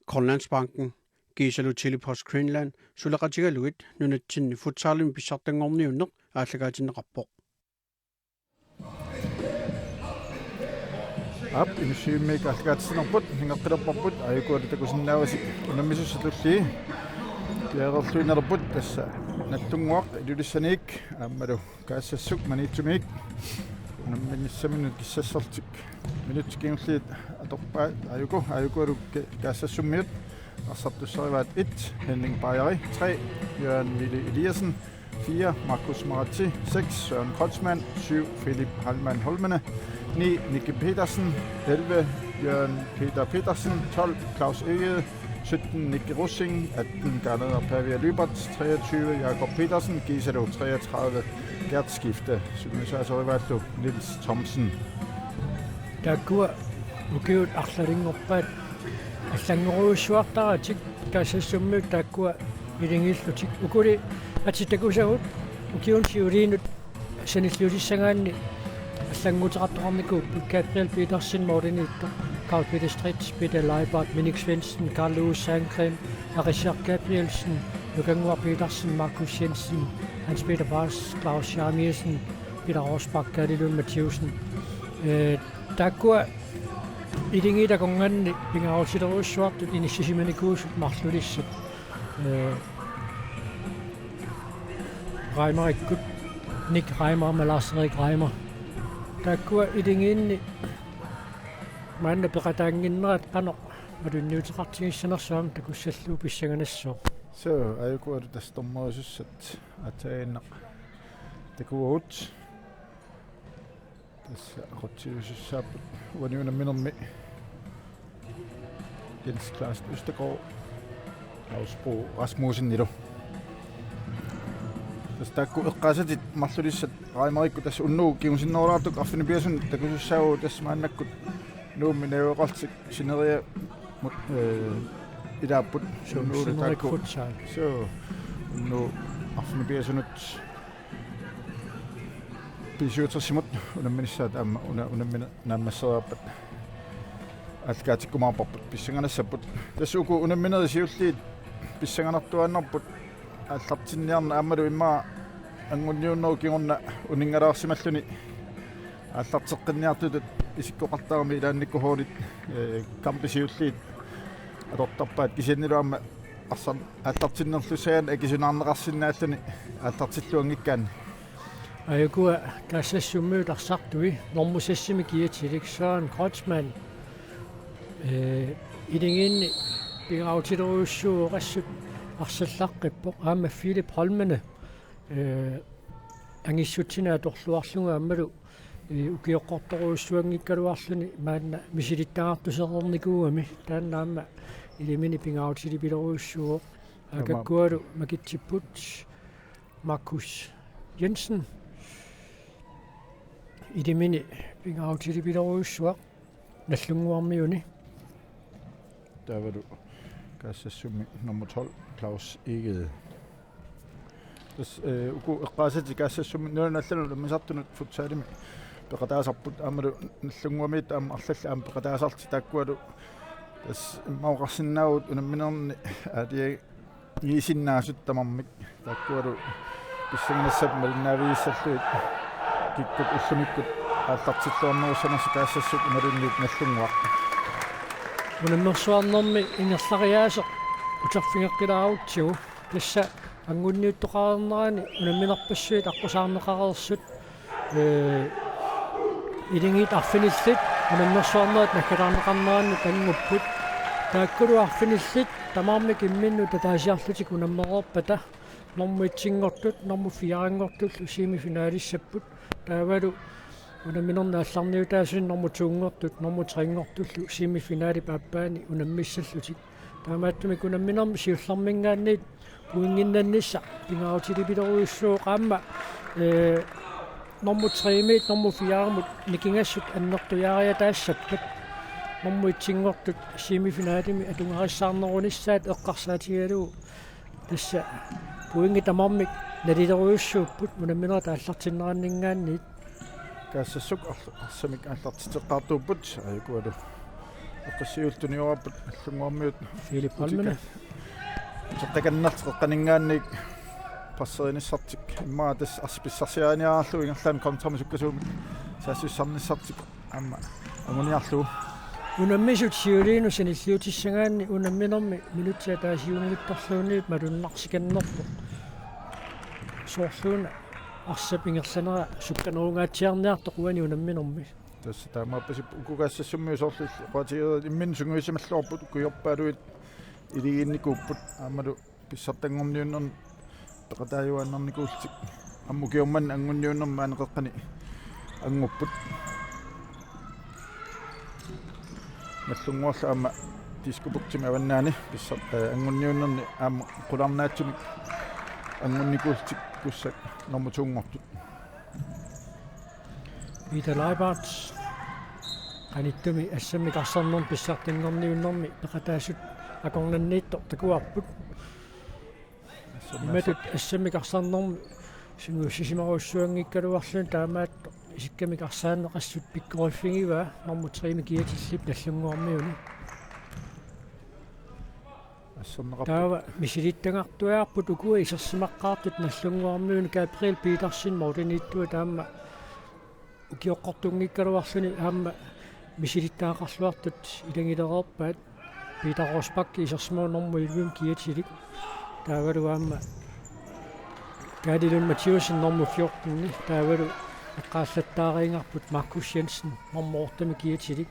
Grønlandsbanken, Gisalu Telepost Greenland, Sulaqatigaluit, Nunatsin, Futsalim Bisartangorniunner, Atlagatinrappo. Ap imisiimik algaatsinarput hingaqqilapparput ayukualitakusinnaavasi unammisussalulli kiagerluinerput tassa nattunguaq ilulissaniik aammalu kaassasuk maniitsumik unamminissaminut kissassartik minutkiinulliit atorpaat ayukualu kaassassummiyut arsartussarivaat 1 Henning Bajari 3 Jørgen Mille Eliassen 4 Markus Maratti 6 Søren Kreutzmann 7 Philip Hallmann Holmene 9 Nicky Petersen 11 Jørgen Peter Petersen 12 Claus Egede 17 Nicky Russing 18 Garner Pavia Lybert 23 Jakob Petersen Giselo 33 Gert Skifte Synisasorivallu Nils Thomsen Takua ukiut arlaringorpaat аллангоруйссуартаратик кассассуммут тааккуа илингиллутик укули атитакусагут укиун сиулиинут саниллулиссагаанни аллангутерартоқарникуу Gabriel Petersen Mordenitto Carl Peter Stritz Peter Leibart Minik Svendsen Carl Louis Sandgren Richard Gabrielsen Jørgen Petersen Markus Jensen Hans Peter Bars Claus Jarmiersen Peter Rosbach Gadilund Mathieusen taakkuа илингита конганни пингаутилеруссуартут иниссисиманикуусут марлулиссут Reimerikut Nick Reimer med Lars Erik Reimer taakkuа илингиинни маанна пеқатаангиннерат қано малунниутеқартигиссанерсуам такуссаллуу писсаганассоо so ayukualu tastormeriusussat atainneq takuut tassa aqotsiusussaaput uaniunamminermi Jens Klaas Østergaard Ausbro Rasmussen nilu tastakku eqqasatit marlulissat Reimerikku tassa unnuu kiusinnoorlaartuk arfini piasun takusussaagu tassa maannakkut nuummi neueqartik sineria mut idaapput sunnuulu taakku so unnuu arfini piasunut pisiutersimut unamminissaat aamma unammina naammasseriarpat алкаатиккумаарпарпут писсанганассаппут тассууку унамминери сиуллиит писсанганартуааннарпут аллартинниарна аамалу иммаа ангунниуннеру кигорна унингалаарсималлуни аллартеққинниартутут исиккоқартаарми илаанниккухуулит камписиуллиит атортарпаат кисианнилуамма арсар аллартиннерлусаан акисунаарнеқарсинааллуни аллартиллуангиккаани ayukua kaassassummut arsartui normmusassimi kiatilик Søren Kreutzmann илингиинни пингаутилеруйуссуу арсаллаққиппоқ аама Philip Holmene ангиссутсинаа торлуарлунга аммалу укиоққорторуйуссуангиккалуарлуни маанна мисилиттаартусеқарникууами тааннаама илимини пингаутилипилеруйуссуу акаккуалу макитсиппут Markus Jensen илимини пингаутилипилеруйуссуа наллунгуармиуни тавалу каассассумми номер 12 Claus Egede тас уку эққаасати каассассумми нуаналлану мисартунут футсаалими пеқатаасарпут аамалу наллунгуамиит аама арлалла аама пеқатаасарти тааккуалу тас мауқарсинаагут унамминерни аалиа гисиннаасут тамармик тааккуалу писсагнассап малиннаавииссаллуит киккут уллумиккут ааллартиллуарнерусанерси каассассут малинниит наллунгуар унаммерсуарнерми инерлариаасеқ утерфингеққилааруутсигу тасса ангунниуттоқарнерани унамминерпассуит аққусаарнеқарерсут илингит арфиниллит унаммерсуарнерат наккалаарнеқарнерани тангуппут тааккулу арфиниллит тамаарми кимминну татаасиарлутик унаммерерпата нормуитсингортут норму фиарангортут семифиналиссаппут таавалу унамминерна алларниутаасун норму туунгортут норму трингортуллу семифинали паппаани унаммиссаллутик таамааттумик унамминерми сиуллармингаанниит пуингиннаннисса пингаутилипилеруйуссуу qaamma норму тримит норму фиармут никингассут аннертуяария таассаппат норму итсингортут семифиналими атунгариссаарнерунissaат эққарсаатигалуу тасса пуинги тамармик налилеруйуссууппут унамминерата аллартиннераннингаанниит каассассук арсамик аллартитеққартууппут айкуалу Oqassiultunioraput allunguarmiut Philip Holmen сертаканнартеққанингаанник пассеринissartik иммаа тас арсписсарсианиаарлу ингерлаан контрамисуккасуumi саассуссарниссартик аама амуниарлу унаммисут сиулиину саниллиутиссагаанни унамминерми минутсаа таасиунгиттарлуунниит малуннарсиканнерпо соорлууна арсап ингерланера сукканерунгаатсиарниартоқ уани унамминерми тасса таамааппасип укугаассассумми соорлу қуатиер иммин сунгуисамаллуарпут куйорпаалуит илигинникууппут аамалу писсартангорниуннерни пеқатааюаннарникуултик аммукиумман ангунниуннерма анеқеққани ангуппут наллунгуарла аама дискупуктими аваннаани писсар ангунниуннерни аама қуларнаатсуми ангунникуултик куссак нормутунгортут Peter Leibarts аниттуми ассами карсарнерн писсартангорниуннерми пеқатаасут акорнанниитто такуарпут иматут ассами карсарнерми сингуссисимаруссуангиккалуарлун таамаатто исикками карсааннеқассут пиккориффигива нормутриими киатиллип наллунгуармиуни таава мисилиттангартуаарпут укуа исерсимаққаартут наллунгуармиуни Gabriel Petersen моденииттуа таама укиоққортунгиккалуарлуни аама мисилиттаақарлуартут илангилереерпаат Peter Rosbach исерсимаунэрму илвим киатилик таавалу аама Гадилун Матиусен норму 14 таавалу эққааллаттаарингарпут Marcus Jensen нормоортами киатилик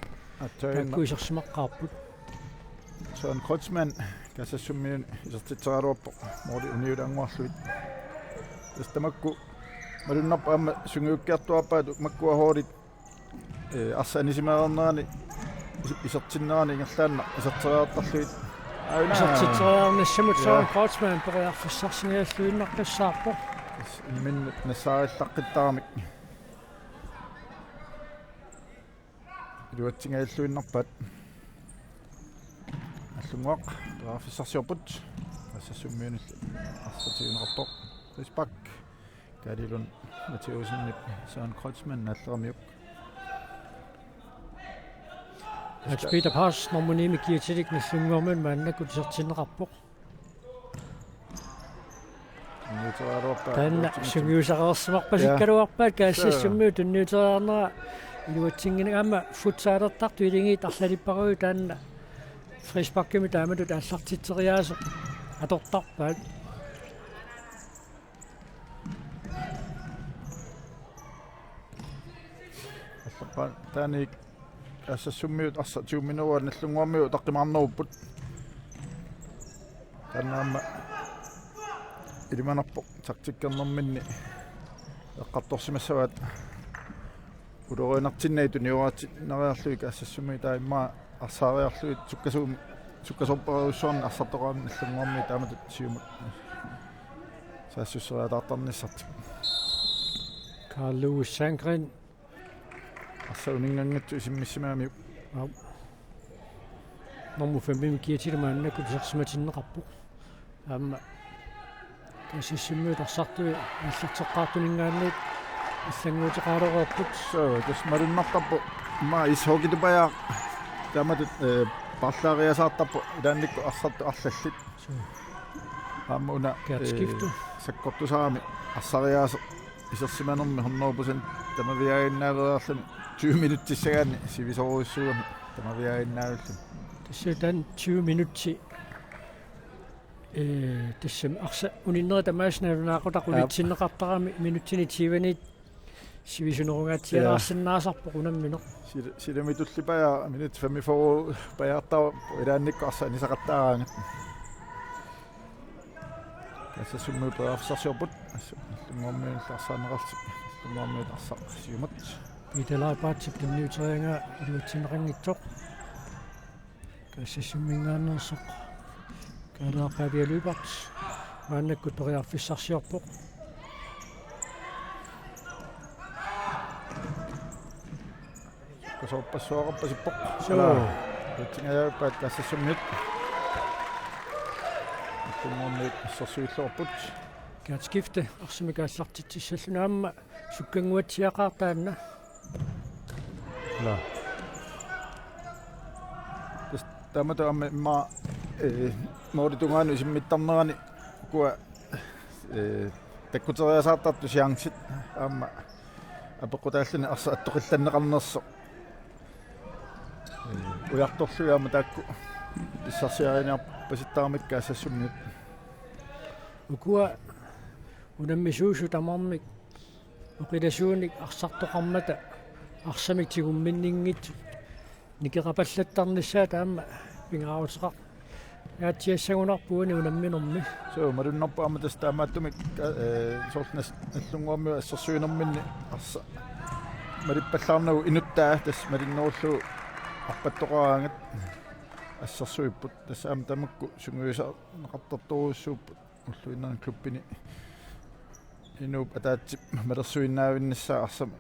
таакку исерсимаққарпут Søren Kreutzmann kasassummiun isертитсералуарпо моли униулангуарлуит тастамакку малуннарпа аама сунгиуккиартуарпаату маккуахоорит арсанисимаернерани исертиннерани ингерлаанна исертериартарлуит исертитсериарнассамут Søren Kreutzmann периарфиссарсингиаллуиннартассаарпо имин нассаариллаққиттарамик илуатсингааллуиннарпаат аллунгуақ периарфиссарсиорпут ассассуммиунилла арсатигунеқарпоқ Rosbach Gadilun Mathiusen Søren Kreutzmann наллерамиук Peter Pass нормуними киатилик наллунгуарман мааннакку тисертинеқарпоқ танна сунгиусареерсимарпасиккалуарпаат каассассуммиу тунниутериарнера илуатсингина аама футсаалертарту илингиит арлалиппаруи таанна Frisbakkemi тааматут ааллартитсериаасо атортарпаат аллаппа тааник ассассуммиут арса 20 минуа наллунгуармиу таққимаарнеруппут танаама илиманарпоқ тактиккернэрминни эққарторсимассаваат улориинартиннаиту ниуаати нариарлуик ассассумми таиммаа арсаариарлуит суккасорпаруссуарни арсартораами наллунгуарми тааматут сиумат саассуссериатаартарниссартик Carl Lewis Sandgren арсаунингангатсу исиммиссимаамиук норму 5 киатилмааннакку тисерсиматиннеқарпо аама кассиссиммиут арсартуи аллартеққаартунингаанниит иллангуутеқаалереерпут тас малуннартарпо ма исхокитупая тааматут парлаариасаартарпо илаанникку арсарту арлаллит аамуна саккортусаами арсариаасо исерсиманерми 100% тамавиагиннаареерлани 20 минуттиссагаани сивисоруиссугами тамавиагиннаагуллу тассутан 20 минутти тассам арса униннера тамааснаалунаақутақулитсиннеқартарами минуттини тиванит сивисунеругаатсиалаарсиннаасарпо унаммино силемитуллипая минут 5 паяртаа илаанникку арса нисақаттаараангат ассассумму периарфиссарсиорпут лунгуармиуллаарсаанеқартик лунгуармиулаарсаа сиумат Peter Leibarts тунниутерианга илуатсинеқангитсоқ кассассуммингааннерсоқ калаақавиа Leibarts мааннакку периарфиссарсиорпоқ касорпассуақарпасиппоқ тингаяаппаат кассассуммит туммоннит сорсуиллорпут каатскифте арсимикааллартитсиссаллунаама суккангуатсиақартаанна ла Tamata amme ma mooditungaanu isimmittarnerani kua takkuteria saattartu siangsit aamma apequtaallani arsa attoqillanneqarnerso ujartorlugaama taakku issarsiarinearpasittaarmikkaa sassummiut ukua unamisuusu tamarmik uqilasuunik arsartoqarmata arsamik tigumminninngit nikerapallatarnissaa taamma pingaarutiqaq yaatiassagunarpuuni unamminermi so marunnarpa amatas taamaattumik sortnas allunguammiu assarsuinerminni arsa malippallaarnagu inuttaa tas malinnerullu арпаттоqaraangat ассарсуиппут тассаама тамакку сунгуиса неқартартуруссууппут уллуиннерни клубпини инууп атаатсип малерсуиннаавиннассаа арсама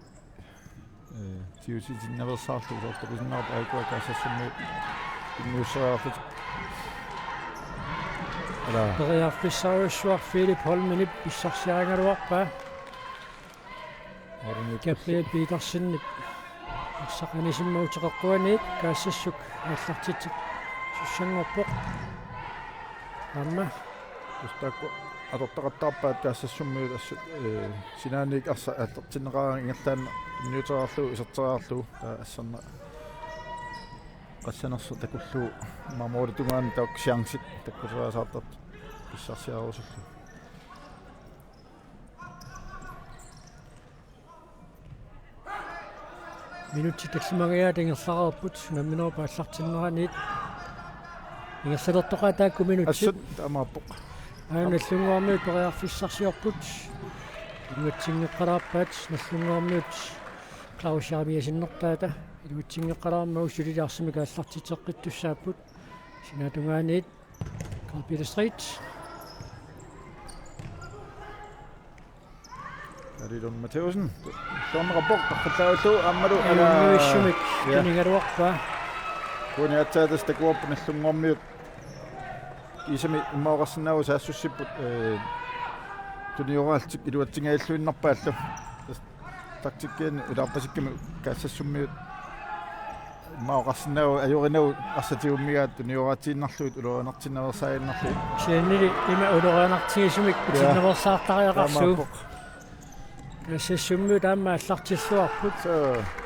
тиуситиннерсаарлу соортописиннаарп айкуа каассассуммиут иннуссаарлут ала периарфиссаруссуар Филип Холминип иссарсиарангалуарпаа Gabriel Petersenнип арсақанисиммаутеқэққуаниит каассассук аллартитик суссангорпоқ амма устаакку атортақаттаарпаат каассассуммиут ассут синааник арса аттертиннеқараа ингерлаанна ньютерарлу исертераарлу таа ассарна qassanarsу такуллу мамооритунгаани таак сиангсит таккусаасаартарт писсарсиарусуллу минутти таксимагая тенгерларерпут намминоо пааллартиннераниит ингерсалертоқаа таакку минутти ассут таамааппоқ наллунгуармиут периарфиссарсиорпут илуатсингеққалаарпаат наллунгуармиут клаусиармиасиннертаата илуатсингеққалаармау сулилаарсими кааллартитеққиттуссааппут синатунганиит Carl Street Aridon Matheusen Sonrapport taqqullaullu aammalu алунгуиссумик кинигалуарпаа куниатсаатас такуарпунерлунгуармиут кисами иммаоқарсинааву саассуссиппут туниораалтик илуатсингаиллуиннарпааллу тактиккиани улаарпасикками каассассуммиут иммаоқарсинааву ajorinavu арсатиуммигаат туниораатииннарлуит улуанартиннерсаалнарлу сианнили има улуаанартигисумик путинневерсаартариақарсуу каассассуммиут аама аллартиллуарпут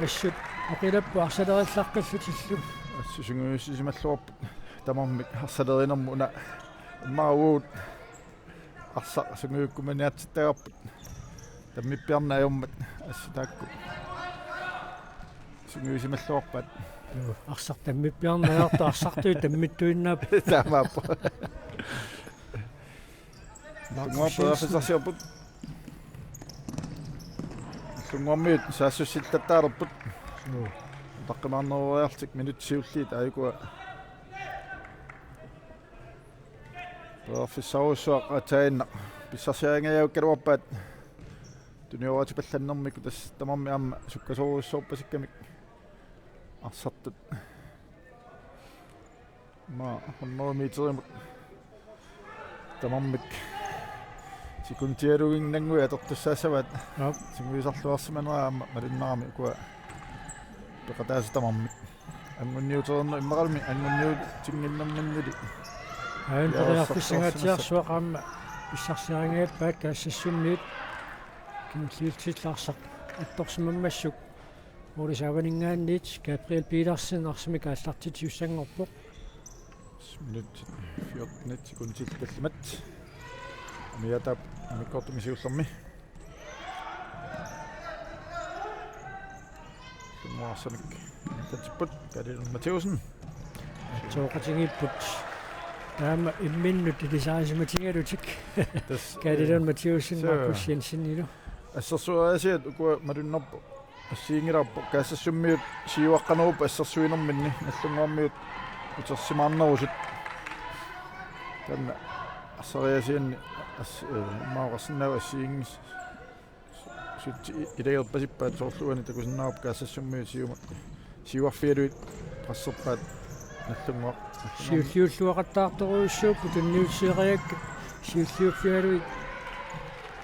ассут оқилаппу арсалериллаққаллутиллу ассусунгуиссималлуарпут тамармик арсалеринерму уна иммаавуут арса сунгуиккуманиатситтагарпут таммиппиарнаajummat ассутаакку сунгуисималлуарпат арсар таммиппиарнаярту арсартуи таммиттуиннаап таамааппа ngorperaafisarsiorput сунгуармиут саассуссиллаттаалерпут таққимаарнеруаартик минутсиуллиит аикуа профессоруссуақ атаинна писсарсиарингаяу калуарпаат туниораати палланнэрмику тас тамарми аама суккасоруссуорпасиккамик арсартут ма хоннормиитеримак тамармик сикунтиалугиннангуи атертуссаассават сингуисарлуарсиманера аама малиннарами куа пеқатаас тамарми ангунниутерерна иммақалми ангунниут тингиннэрминнили аин периарфиссангаатиарсуақ аама писсарсиарингаяаппаат каассассуммиут кинлиутсиллаарсақ атторсимаммассук орисаванингаанниит Gabriel Petersen арсими кааллартитиуссангорпоқ минут 14 секундит таллимат амиатап миккортумисиуллерми суммаарсамик татиппут Gabriel Matheusen тоқатингиппут таама имминнут дисаасиматингалутик Gabriel Matheusen Marcus Jensen илу ассерсуаасиат укуа малуннарпу ассиингиларпу каассассуммиут сиуаққанерупа ассерсуинерминни наллунгуармиут утерсимаарнерусут танна ассариасианни маоқарсинаава ассиингис сутти илаерпасиппаат соорлуани такусиннаарпу каассассуммиут сиуарфиалуит прассерпаат наллунгуар сиуллиуллуақаттаарторуйуссууппу тунниутсиериакка сиуллиуффиалуит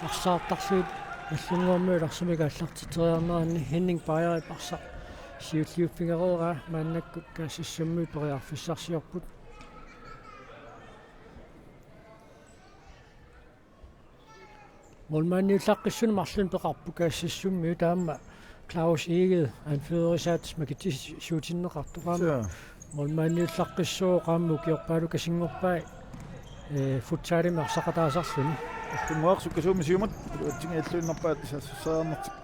арсаартарсуут аллунгуармиут арсимика аллартитериарнеранни хиннинг паяри парса сиуллиуффигереера мааннаккут каассассуммуи периарфиссарсиорпут молмаанниуллаққиссуни марлун пеқарпу каассассуммиу таама Claus Egede anførersat makiti suutinneqartuqaama молмаанниуллаққиссуу qaammu kiorpaalu kasingorpai futsaalimi arsaqataasarluni аттунгуарсу касууми сиумат атсингааллуиннарпаат сааммартик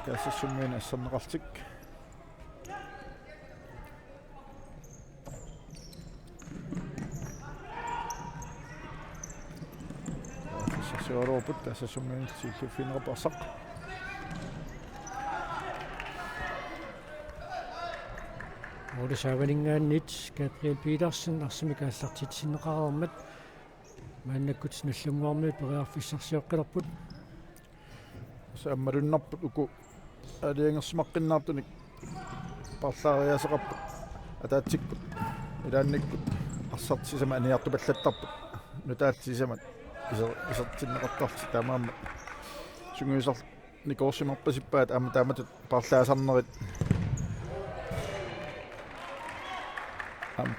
каассассуммиина ассарнеқартик сассаруупут каассассуммиина силлуффинерпарсақ Moodisaavaninggaannit Gabriel Petersen arsimikaallартитсиннеқарермат мааннаккут наллунгуармиут периарфиссарсиоққилерпут сааммалуннарпут уку алиангерсимаққиннаартуник парлаариасеқарпут атаатсикпут илаанниккут арсартисама аниартупаллаттарпут нутаатсисамат исертиннеқартарси таамаама сунгуисар никоорсимарпасиппаат аама тааматут парлаасарнерит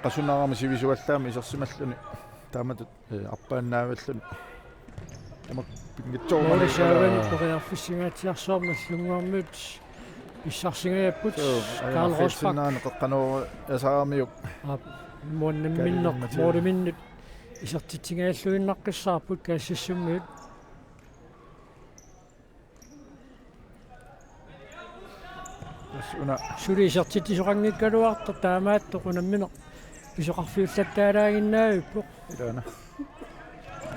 qasunaarami sivisuallaami isersimalluni taamatut arpaannaavalluni tamak pingitsoormani periarfissigaatiarsoorma nallunguarmiut issarsingaaput Karl Rosbach qeqqanuura asaarmiuk muannamminneq mooriminnut isertitsingaallуиннаққиссаарпут каассассуммиут una suli isertitisuqanngikkaluarta taamaatto qunammineq писоқарфиуллаттаалаагиннаавиппоқ илана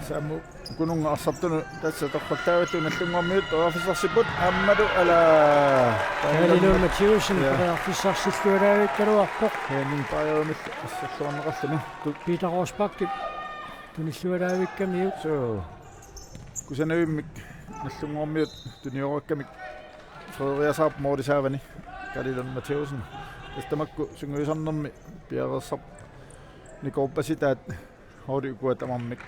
саму кунунга ассартуну тасса тоққаттааватту наллунгуармиут офисерсиппут аммалу ала таалинуун матиусин офисерсиллуалаавиккалуарпоқ хэнин паавамил ассаллуарнеқарлуни Peter Rosbach туниллуалаавиккамиу so кусанавиммик наллунгуармиут туниораккамик фредериасаап моодисаавани калилон матиусин эстамакку сунгуисарнерми пиареерсап никооппаситаат хориукуат амармик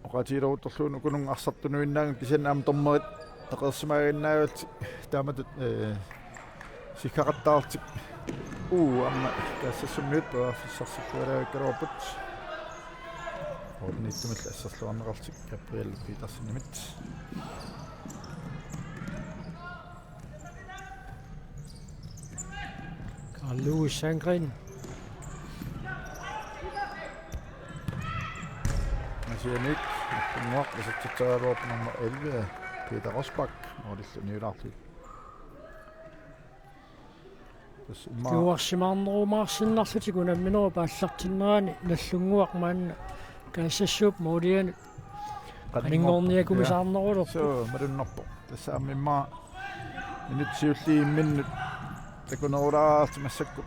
оқатилоутерлуун укунун арсартунуиннааг писанаам тормерит эқерсимаагиннаавалти тааматут сиккақаттаартик амма каассассуммиут паафиссарсиккуалаавиккалуарпут орниттумилла ассерлуарнеқартик Gabriel Petersen nimit Carl Louis Sandgren Asianik nuaq isatsatsaaluarp nummer 11 Peter Rosbach orilluniulaarlu Tuarsimaarnerumaarsinnarlutik unammineru paallartinnerani nallunguaq maanna kaassassuup moodiani qaningorniakumisaarnerulorpu so malunnarpo tassaamimmaa minutsiulliimminnut takunerulaarti massakku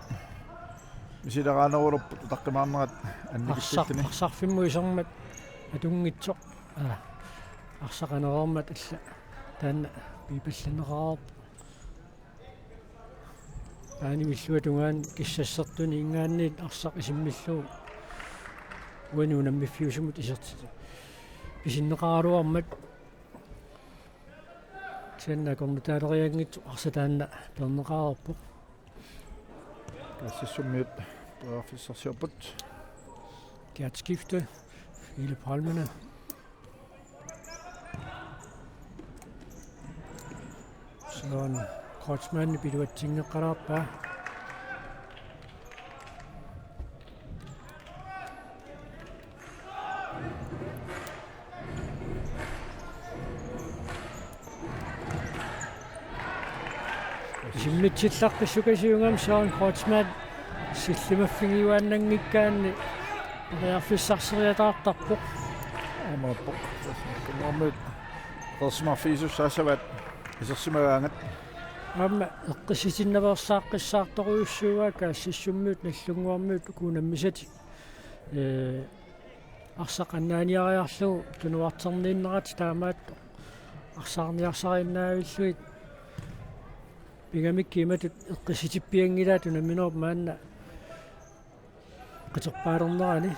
мисилерааnerulorput таққимаарнерат анникиттини арсарфимму исермат атунгитсоқ арсақанераамат алла таанна пипалланераарп аани миллуатунгаан киссассертуни ингаанниит арсақ исиммиллуу уанунаммиффиусумут исерти писиннеқаралуармат сенна коммутаалериангитсу арсатаанна пернеқарерпоқ каассассуммиут паафиссарсиорпут Gert skifte hele palmene sådan Kreutzmann i biduat tingeqararpa Simmitsillarqissukasiungam saan Kreutzmann силлимаффигиуааннангиккаанни периарфиссарсериатаартарпоқ амааппоқ тассаммит персмарфисуссаасават исерсимагаангат амма эққиситиннаверсааққиссаарторуйуссууаа каассассуммиут наллунгуармиут укуунаммисати арсақаннааниариарлугу тунуартернииннерати таамаатто арсаарниарсарииннаавиллуит пигамикки иматут эққиситиппиангилаа тунамминерп маанна qiterpaalernerani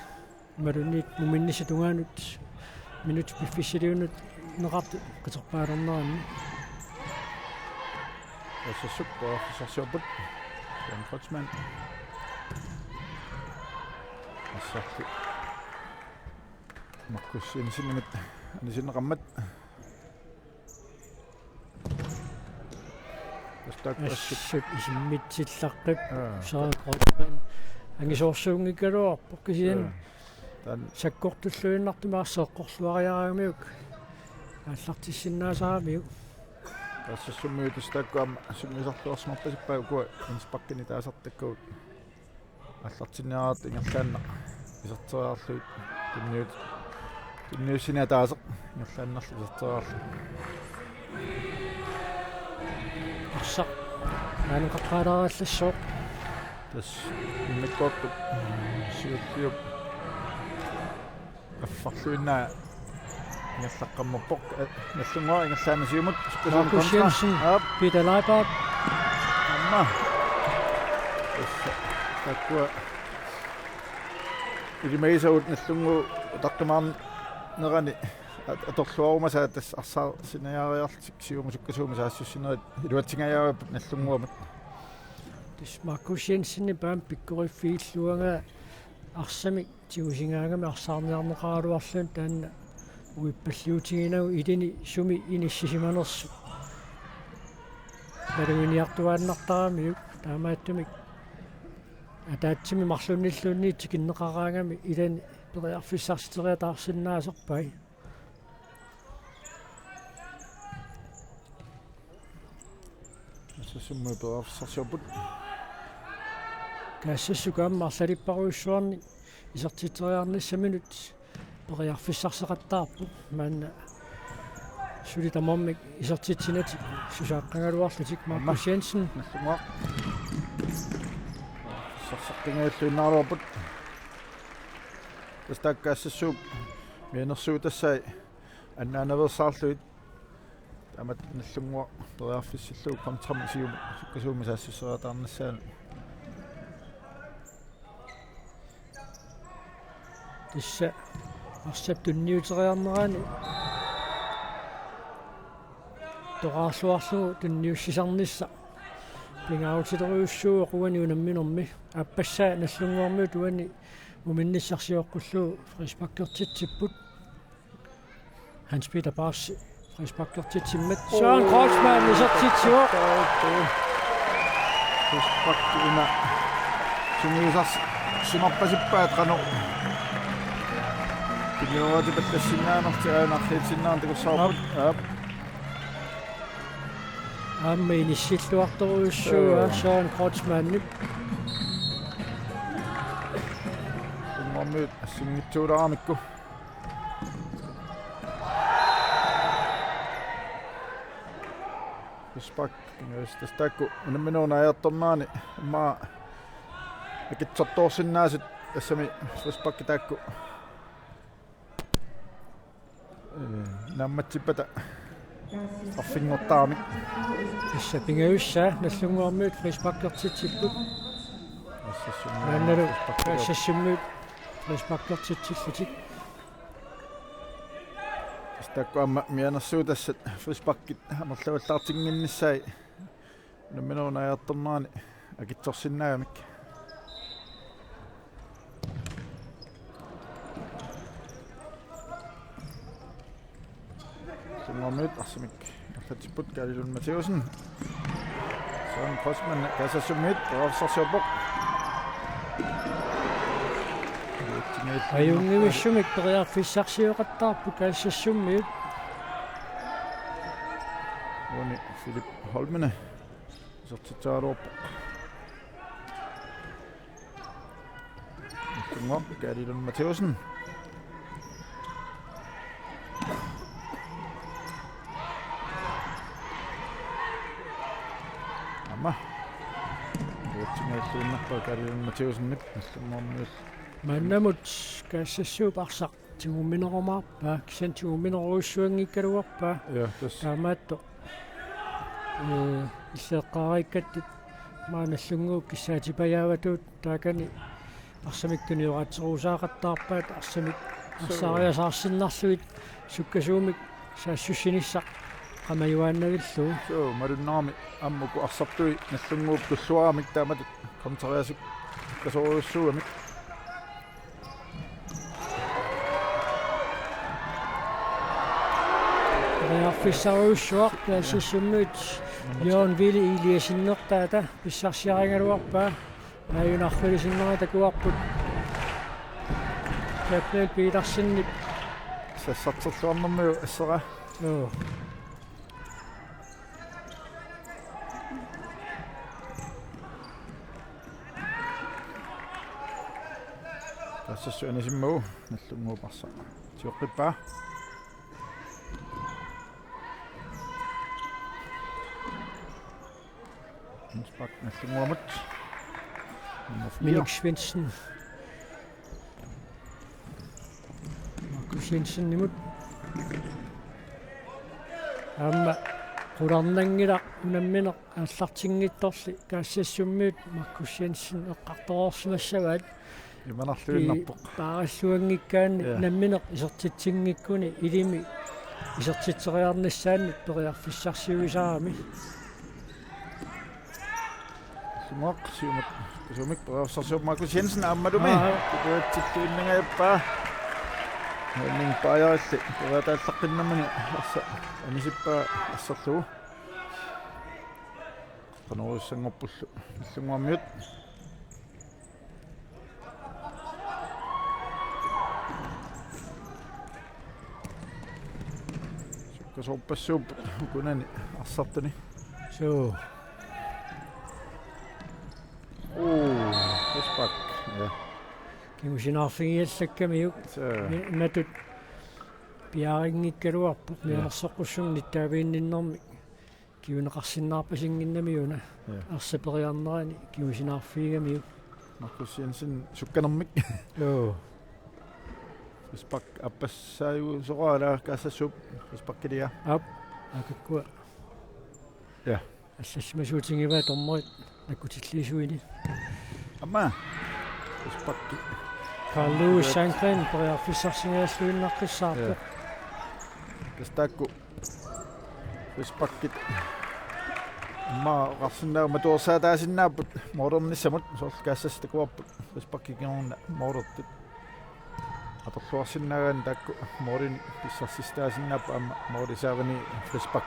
malunniit muminnisa tungaanut minut piffissiliunut neqartu qiterpaalernerani тассассуп паффисарсиорпут Søren Kreutzmann ассарти маккуссиинсиннамит анисиннеқармат ассуп исиммитсиллаққип Søren Kreutzmann ангисоорсуунгиккалуарпо кисиан саккортуллуиннартумаассеэққорлуариараамиук ааллартиссиннаасарамиук тассассуммиутистааккуама суммисарлуарсмарпасиппаа инспаккини таасартаккуут аллартинниараат ингерлаанна исертериарлуит тунниуссина таасеқ ингерлааннарлу исертериарлу арсақ аанеқаққаларааллассоо тас иммиккоорпут сиуллиуп аффарлуиннаа ингерлаққаммерпоқ наллунгуа ингерлаана сиумут Markus Jensen, Peter Leibert амма таккуа илимаисаут наллунгу тартамаан нерани аторлуарумаса тас арсаа синаяариарлик сиуму суккасуума саассуссинерит илуатсингаяаваппут наллунгуамат тис Markus Jensen баам пиккориффииллуага арсами тиусингаангами арсаарниарнеқаралуарлун таанна уиппаллуутигинагу илини суми иниссисиманерсу паруиниартуааннартарамиук таамааттумик атаатсими марлунниллуунни тикиннеқараангами илани периарфиссарситериатаарсиннаасерпай ассассумму периарфиссарсиорпут каассассукаама марлалиппаруйуссуарни исертитериарниссаминут периарфиссарсеқаттаарпу маанна сулитамармик исертитсинати сусааққангалуарлутик Markus Jensen наллунгуа сарсаққингааллуиннаарлуарпут тастааккаассассууп мианерсуутассай аннаанаверсаарлуит тамат наллунгуа периарфиссиллуу контрам сиум суккасуума саассуссериатаарнассаана тисса арсап тунниутериарнерани тораарлуарлугу тунниуссисарнисса пингаутитериуссуу қуани унамминерми аппассаа наллунгуарму туани уминниссарсиоққуллуу фрисбаккертитсиппут Hans Peter Bars фрисбаккертитсиммат Søren Kreutzmann исертитсуо фрисбаккина сумисарс симарпасиппаат қано пилиоти паттассиннаанартиаанарлиитсиннаан такуссаарпут амма иниссиллуарторуйуссууа Søren Kreutzmann уммит ассингитсуулаарамикку фрисбак стакку унамминуунааяарторнаани амма акитсорторсиннаасит ассами фрисбакки таакку намматсиппата арфингортаарми иссапингаюсса наллунгуармуут фрисбаккертитсиппут маанналу каассассиммуут фрисбаккертитсиллутик стаккуамма мианерсуутассат фрисбаккит амерлаваллаартингиннссаи унамминуунааяарторнаани акитсорсиннаагамик Moment, arsimik арлатиппут Калилун Матеусен Søren Kreutzmann касассуммит периарфиссарсиорпоқ аюнгивиссумик периарфиссарсиоқаттаарпу каассассуммиут уни Филип Холмене сортитсаалуорпоқ иккунгоқ Калилун Матеусен амма уутсингааллуиннарпаа Калилун Матеусеннип наллуммаарниул маннамут каассассуупарсақ тигумминерумаарпаа кисан тигумминеруйуссуангиккалуарпаа таамаатто иллеэққариккаттит maaналлунгуу киссаатипаяаватуут таакани арсамиктуниораатсеруусаақаттаарпаат арсамик арсаариасаарсиннарлуит суккасуумик саассуссиниссақ qamajuaannavilluu so malunnaami ammuku arsartui nallunguup tulluaramik taamatut konteriasuk kasoruussuamik Rearfissaruussuaq taassummuut Joon Ville iliasinnertaata pissarsiarangaluarpaa ajunarfilisinnerna takuarput Gabriel Petersen sassarterluarnermiu assera joo tassassuanisimmu nallunguuparsa tiuqqippaa Spak nallunguamut Minik Svendsen Markus Jensen nimut Amma qularnangila unammineq аллартингитторли каассассуммиут Markus Jensen эққарторорсимассаваат иманарлуиннарпоқ паарассуангиккаани намминеқ исертитсингиккуни илими исертитсериарнассаанни периарфиссарсиуисаарами сумақ сиумат сумик периарфиссарсиуп Markus Jensen аммалуми туатсиллуиннагаяппаа нин паяалли периатааллаққиннамани арса анисиппаа ассерлуу каноруссангорпуллу иллунгуаммиут суккасорпассууп укунани арсартани соо Spak ja кимусинаарфигиаллаккамиук матут пиарингиккалуарпут миарсоққуссугни таавиинниннэрми киунеқарсиннаарпасингиннамиуна арсапериарнерани кимусинаарфигамиук Markus Jensen sukkanэрмик joo Spak аппассааю сораала кассассууп Spakkилиа ап акаккуа ja ассассимасуутингива торморит накутиллисуини амма Spak Carl Lewis Sankren периарфиссарсингааслуиннаққиссаарпу кастаакку Spakkit амма гарсиннаа матуорсаатаасиннааппут модерниссамут сорл каассастакуарпут Spakkигерунна модертит аторлуарсиннаагаан таакку модин писсарсистаасиннааппа амма модисаарни Spak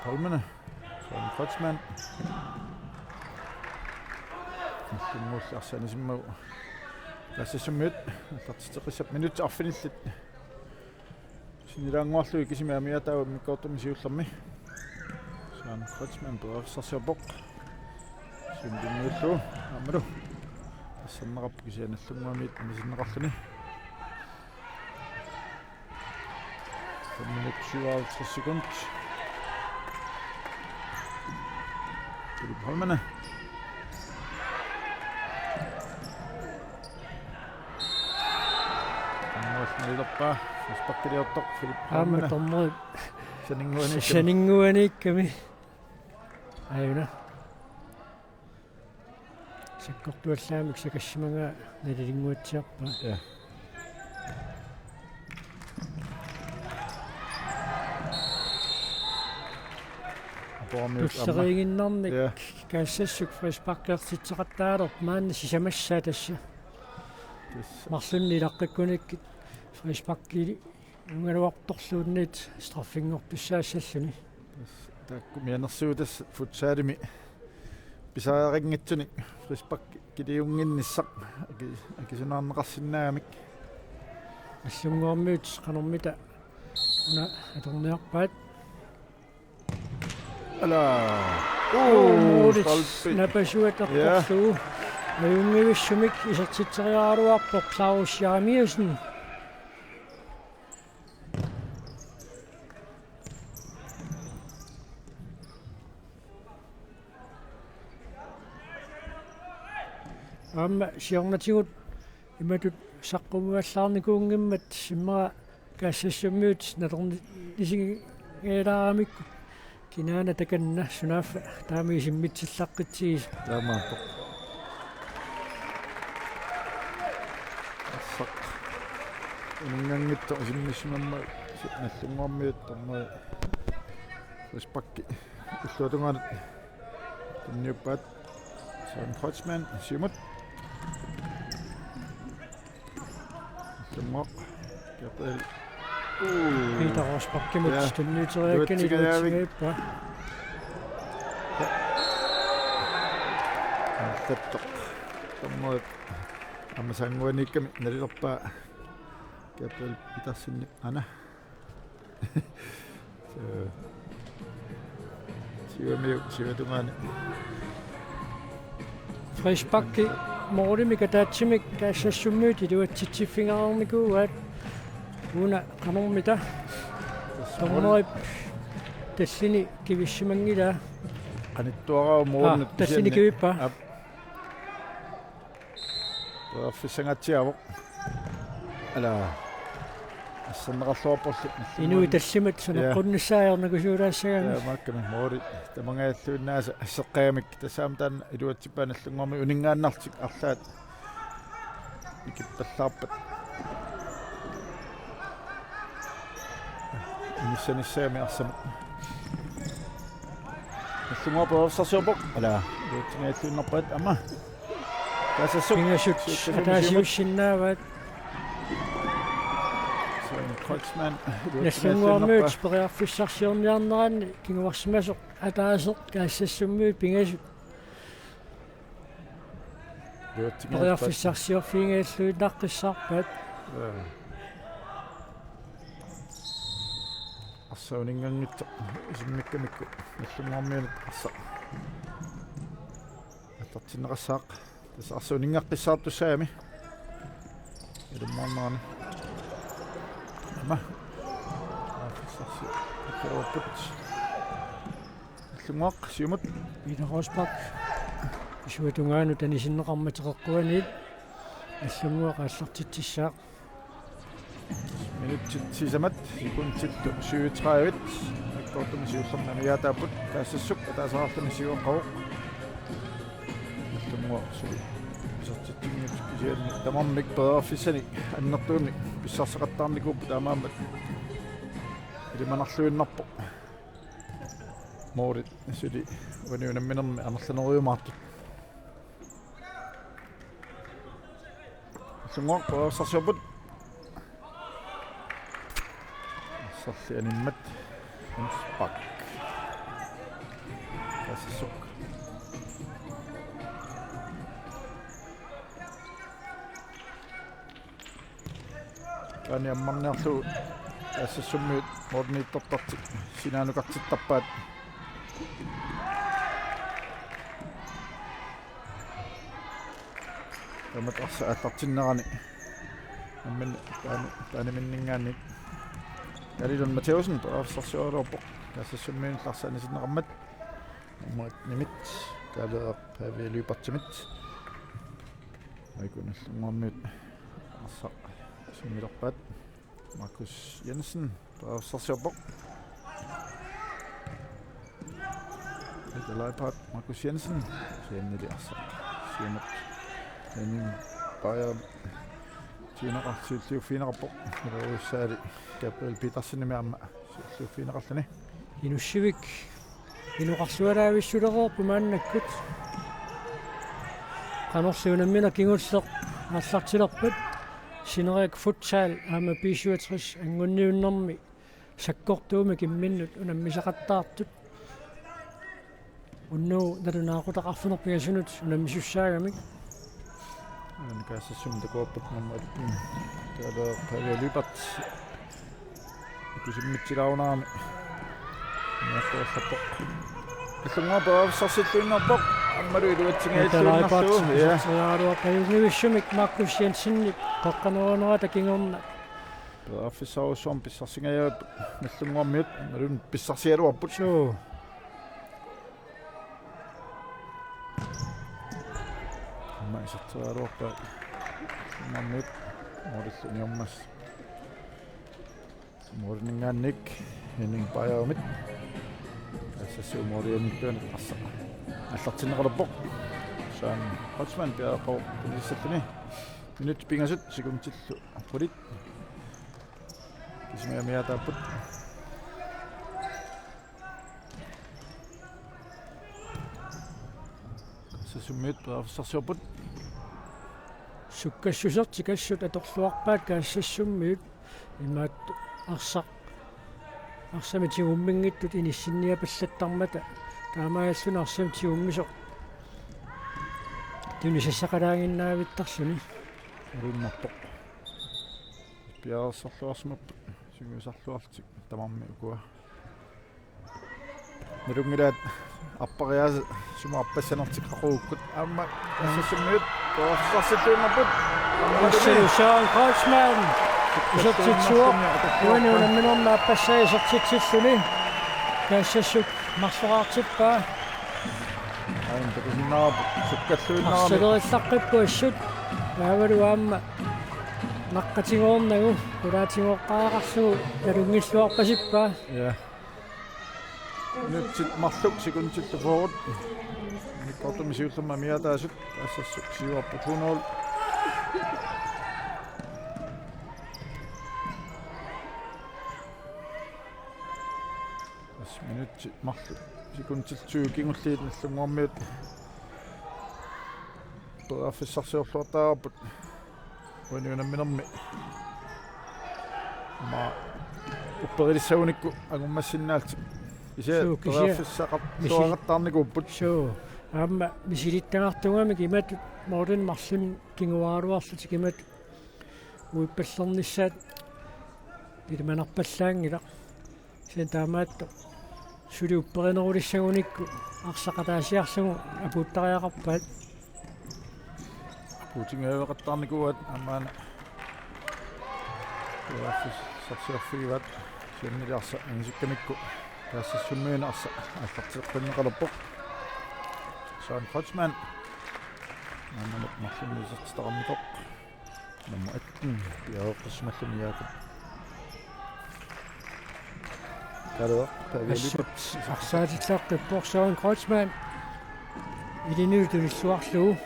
Palmene Søren Kreutzmann Nulmus arsaanisimmu тассассуммиут 33 минут арфиниллит синилаангуарлуи кисимаамиатаа миккоортumi сиуллерми Søren Kreutzmann перерсарсиорпоқ синдиннууллу аммалу тассаннеқарпу кисианаллунгуамиит мисиннеқарлуни 5 минут 57 секунд Philip Holmene Niloppa Spakkiliottoq Philip Holmene tommo Saninguani saninguanikkami ayuna sakkortuallaamik sakassimaga nalilinguatsiarpa ja туссериигиннэрник каассассук фриспаккертитсеқаттаалерп маанна сисамассаа тасса марлунни илаққиккуниккит фриспаккили унгалуарторлуунниит страффингорписсаассаллуни таакку мианерсуутас футсаалими писаарингитсуник фриспак килиунгинниссақ акисунаарнеқарсинаагамик аллунгуармиут канормита уна аторниарпаат Ала напасуатаққорсуу аюнгивиссумик исертитсериааруарпоқ клауссиарамиусен амма сиорнатигут иматут саққумуаллаарникуунгиммат симмара каассассуммиут наторни исигеэлаарамикку кинаана таканна сунаффа таами симмитсиллаққитсигис таамааппоқ ассақ uningangitto isimmissimamma nallunguarmiuttorma rispakki уллуутунгаанут инниуппаат Søren Kreutzmann Simut Lummer Gabriel Peter Rosbakkimut tunniuteriakkaniluutigiippa taptoq tommoit аммасангуаникками налилерпаа Gabriel Petersen ana Sivatungani Frispakki Mortimika taatsimik kaassassummut iluatsitsifingaarmikuuat una qanormita tornerip tassini kivissumangila qanittuaraa muurnut tassini kivippa Fissangatsiavo ala ассернеқарлуаппорлу инуи тассимат санеққуннссааернакусуулаассагами маакками моори тамангааллуиннааса ассеққаамик тассаам таана илуатсиппааналлунгорми унингааннартик арлаат икиппаллаарпат инissaniссаами арсама аллунгуаппаерсарсиорпоқ ала илуатсингааллуиннарпаат ама касассук кингасут атаасиуссиннааваат Kreutzmann нассангуармуут периарфиссарсиорниарнераани кингуарсимасоқ атаасеқ каассассуммуут пингасут периарфиссарсиорфингааллуиннартиссаарпаат ассаунингангитто исиммиккамикку наллунгуармиунут арса аттартиннеқассаақ тас арсаунингаққиссаартуссаами илуммаарнерани ама лунгоқ сиумут Peter исуатунгаану танисиннеқарматеқарқуаниит аллунгуақ ааллартитсissaaq минутит сисамат секундтитту 37 иккортуми сиуллернами яатааппут таассассук атаасаартами сиуаққавоқ аллунгуақ суи писартиттигниут кисианни тамармик перерфиссани аннертууми писсарсеқаттаарникууппу таамаамат илиманарлуиннарпо моорит сули униунамминерми амерланериумаартут сунгоқ перерсарсиорпут сарли аниммат инспак тассук аниаммарниарлу ассассуммиут моднииттортартик синаанукартиттарпаат тамат арса ааллартиннерани аммин таани миннингаани Galilon Matthäusen перерсарсиоралуарпоқ ассассуммиун ларсаанисиннеқармат аммат нимит калеэ павилуипартимит айкуналлунгуармиут арса суммилерпаат Markus Jensen перерсарсиорпоқ Leipart Markus Jensen сианнили арса сианат нин бая тинеқартиуллиуффинеқарпоқ илуссаали Gabriel Petersen имаама сиуллиуффинеқарлани инуссивик инуқарсуалаависсулеқорпу мааннаккут канорсиунаммина кингулсеқ ааллартилерпат синериак футсаал аама писуатрис ангунниуннэрми саккортууми кимминнут унаммисақаттаартут уннуу налунаақутақарфунерпигасунут унаммисуссаагамик каассассум такооппут наммат таалаа павилуипарт кисиммитсилаарунаарами нааққорлаппоқ киллунгуапаавсарситтуиннарпоқ аммалу илуатсигааллуиннарлуу яаруақаюнивиссумик Markus Jensen тоққанеруунера такингорна перерфиссаруссуарм писсарсигаjaat наллунгуармиут малун писсарсиалуарпут суу аммаисартеруарпаа наммит мориллуниормас морнингаанник хинин паяумит ассасу морианиттуанит арса аллартиннеқалерпоқ Søren Kreutzmann пиаақау пилиссаллуни минут пингасут секундтиллу пулит Ismiamia taaput. Sasummit paaffissarsiorput. Sukkassusertikassut atorluarpaat kaassassummit imaat арсамитигуммингиттут инисsinniапаллаттармата таамааллуна арсамитигуммисо тунисассақалаангиннаавиттарсуни руннарпоқ пиарсорлуарсмаппут сигуисарлуартик тамарми укуа нерungiraat аппариаас сумаарпассанартикқақууккут аама ассассуммиут тоассарситууннарпут Sean Kochman усертитсуа уануунамминорна аппассаа исертитсиллуни каассассут марсораартиппаа аим такуннаа суккаллуиннаарми арсалериллаққиппу ассут аавалуаама наққатигоорнагу кулаатигоққаақарсугу талунгиллуарпасиппаа ja nyt malluk sekuntsilta forward mikkortum siultamma miataasut assassuk siuarput hunol minut malluk sekuntsiltuu kingulliit nallunguarmiut peraffissarsiorluartaarput uaniunamminermi ma upperilissaunikku agummassinnaalt ise peraffissaqartuaqartaarnikuupput суу аама мисилиттагартугами кимат модерн марсун кингуааруарлут кимат уиппаллерниссаат пилманарпаллаангила сен таамаатто сули упперинерулиссагуникку арсақатаасиарсагу апуттариақарпаат путингавеқартаарникуат амаана пeraffissarsiorfivat сианнилиарса инсиккамикку тассассуммиуна арса аллартеққиннеқалерпоқ Sean Kochman намманут марлунисертармикоқ намма 18 пиаоққисмаллуниаакут караа тавилипут арсаатиллааққиппор Sean Kochman илинуутулиллуарлуу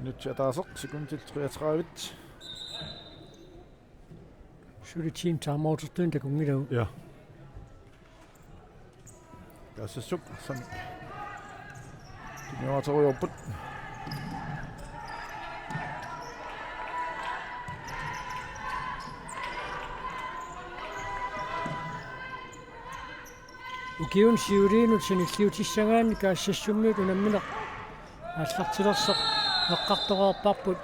nyt атаасеқ секундил 33 сули тим таамаутертуин такунгилау ja тассассук сами тимиуаторуйорпут укиун сиулиинут саниллиутиссагаани каассассуммиут унамминеқ аллартилерсеқ эққартореерпарпут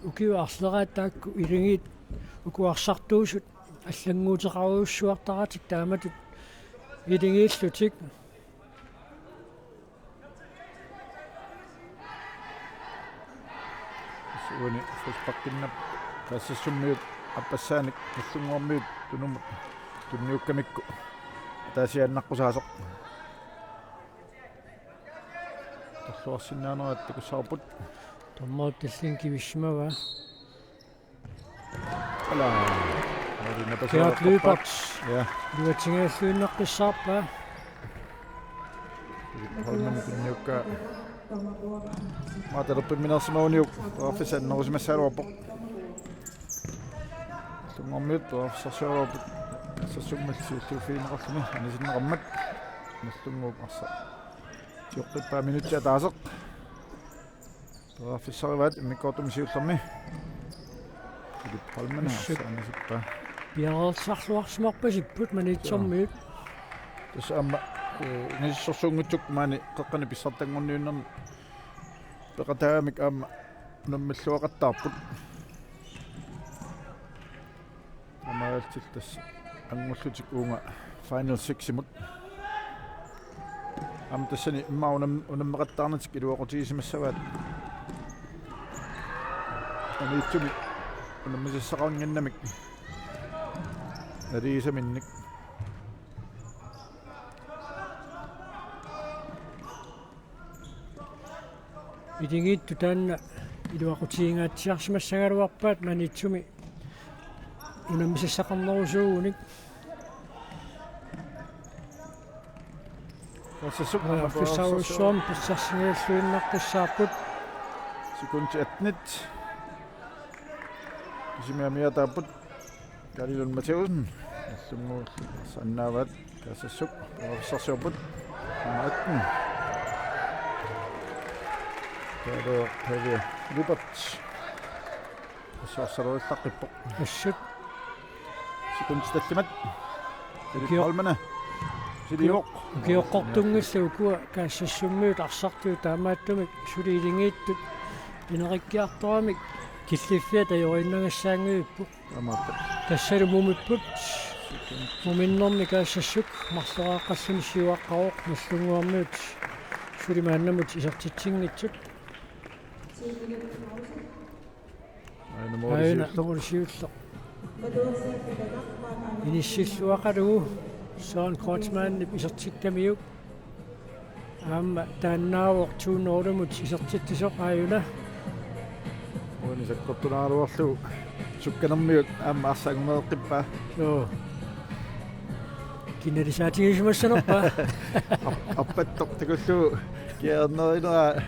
укиу арслерааттаакку илингиит укуарсартуусут аллангуутеқаруйуссуартаратик тааматут илингииллутик суни фуспаққиннап тассассуммиут аппассааник наллунгуармиут тунумут тунниуккамикку таасианнаққусаасоқ таллуарсиннаанерат такуссаарпут томмоот таллин кивиссимава ала Kjært løbert. ja Luatsingaallуиннеққиссаарпа holmen kunniukka maateluppiminarsimauniuk peraffissannerusmassaaluarpoq lungormiut peraffissarsialuarput sassummalsiulluufiineqarluni anisinneqammat nallunguup arsa tiuqqippaa minuttia taaseq peraffissarivaat immikortumisiullermi Philip Holmen arsaanisippaa piarersarluarsimorpasipпут манитсормиут тас амма нисsorsuungutsuk maani qeqqani pissartanngorniunnerni peqataamik aamma nummalluaqattaarput amaaltil tas angullutik uunga final 6 imut am tassani imma unammeqattaarnatik iluaqutiisimassavaat aniitsumi unammisissaqaanginnamik nariisaminnik илингиитту таанна илуақутиингаатсиарсимассагалуарпаат манитсуми унаммисассақарнерусуугуник Kassasuk фиссарусsuam писсарсиниаллуиннарписсааппут секунти атнит кисимиамиатааппут Kalilun Matthäusen аллунгуу саннаават Kassasuk пиорсарсиорпут амааттин Tader Pelle Lubert сорсаруллаққиппо ассут секундсталлимат Кио. Holmana Силиоқ геоққортунгиссуу каассассуммиут арсартуу таамааттумик сулиилингииттут инериккиарторамик киллиффиа таёриннагассаангииппу амаатта тассалу мумиппут муминнэрми каассассук марлерааққассуни сиуаққароқ наллунгуармиут сулимааннамут исертитсингитсут аина норисиулло иниссиллуақалугу Søren Kreutzmann isartikkamiuk аама тааннаавоқ туунноорамут исартиттисоқ ааюна Уни саккортунааруарлу сукканермиут аама арсаагумеэққиппа соо кинерисаатигисмассанерпа аппаттоқ такуллу киернеринера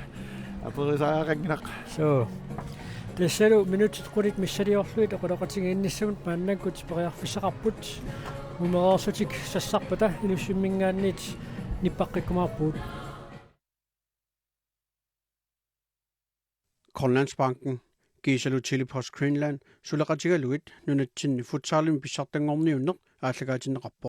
аперисаарингинақ соо тассалу минутит қулит миссалиорлуит оқулоқатингиинниссагут пааннаккут периарфиссақарпут умераарсутик сассарпата илуссиммингаанниит ниппаққиккумаарпуут Grønlandsbanken Gisalu Chili Post Greenland sulaqatigaluit nunatsinni futsaalimi pissartangorniunneq aalлагаатиннеқарпо